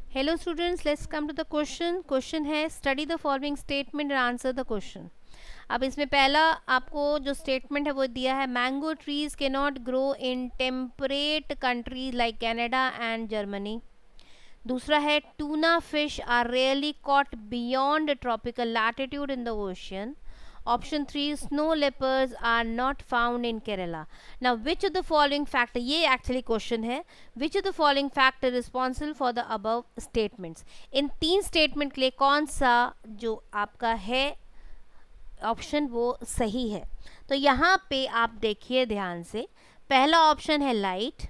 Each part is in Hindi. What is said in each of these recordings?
Hello students, let's come to the question. Question है study the following statement and answer the question. अब इसमें पहला आपको जो स्टेटमेंट है वो दिया है, mango trees can not grow in temperate countries like Canada and Germany. दूसरा है, tuna fish are rarely caught beyond tropical latitude in the ocean. Option 3, snow leopards are not found in Kerala. Now, which of the following factor, ये actually question है, which of the following factor responsible for the above statements? इन तीन statement के लिए कौन सा जो आपका है ऑप्शन वो सही है? तो यहाँ पे आप देखिए ध्यान से, पहला ऑप्शन है लाइट.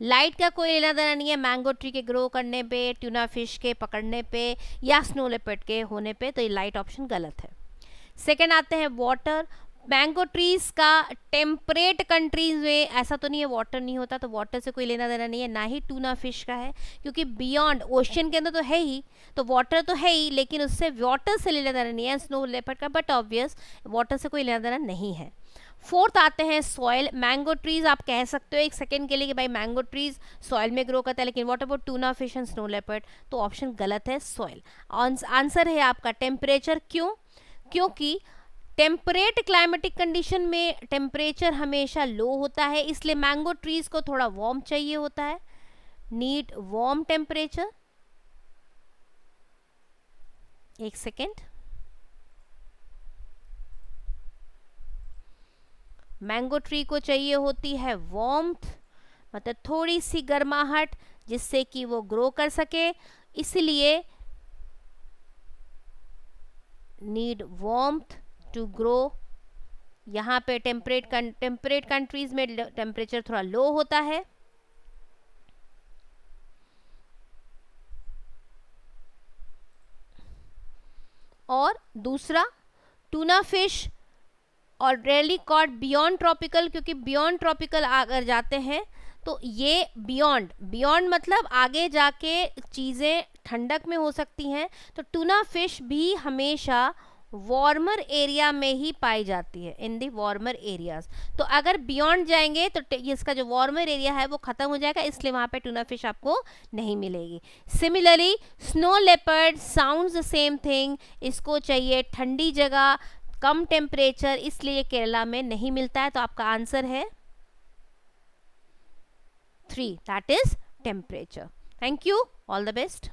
लाइट का कोई लेना देना नहीं है मैंगो ट्री के ग्रो करने पे, ट्यूना फिश के पकड़ने पे या स्नो लेपर्ड के होने पे, तो ये लाइट ऑप्शन गलत है. सेकेंड आते हैं वाटर. मैंगो ट्रीज का टेम्परेट कंट्रीज में ऐसा तो नहीं है वाटर नहीं होता, तो वाटर से कोई लेना देना नहीं है, ना ही टूना फिश का है, क्योंकि बियॉन्ड ओशियन के अंदर तो है ही, तो वाटर तो है ही, लेकिन उससे वाटर से लेना देना नहीं है स्नो लेपर्ड का, बट ऑब्वियस वाटर से कोई लेना देना नहीं है. फोर्थ आते हैं सॉइल. मैंगो ट्रीज आप कह सकते हो एक सेकेंड के लिए कि भाई मैंगो ट्रीज सॉइल में ग्रो करता है, लेकिन what about tuna fish and snow leopard, तो ऑप्शन गलत है, सॉइल. आंसर है आपका टेम्परेचर. क्यों? क्योंकि टेम्परेट क्लाइमेटिक कंडीशन में टेम्परेचर हमेशा लो होता है, इसलिए मैंगो ट्रीज को थोड़ा वार्म चाहिए होता है, नीड वार्म टेम्परेचर. एक सेकेंड. मैंगो ट्री को चाहिए होती है वार्मथ, मतलब थोड़ी सी गर्माहट जिससे कि वो ग्रो कर सके, इसलिए नीड वार्मथ टू ग्रो. यहाँ पे टेम्परेट कंट्रीज में टेम्परेचर थोड़ा लो होता है. और दूसरा, टूना फिश और रेयरली कॉट बियॉन्ड ट्रॉपिकल, क्योंकि बियॉन्ड ट्रॉपिकल अगर जाते हैं तो ये बियॉन्ड मतलब आगे जाके चीज़ें ठंडक में हो सकती हैं, तो टूना फिश भी हमेशा वार्मर एरिया में ही पाई जाती है, इन दी वार्मर एरियाज. तो अगर बियॉन्ड जाएंगे तो इसका जो वार्मर एरिया है वो खत्म हो जाएगा, इसलिए वहाँ पे टूना फिश आपको नहीं मिलेगी. Similarly snow leopard sounds the same thing, इसको चाहिए ठंडी जगह, कम टेम्परेचर, इसलिए केरला में नहीं मिलता है. तो आपका आंसर है 3, that is temperature. Thank you, all the best.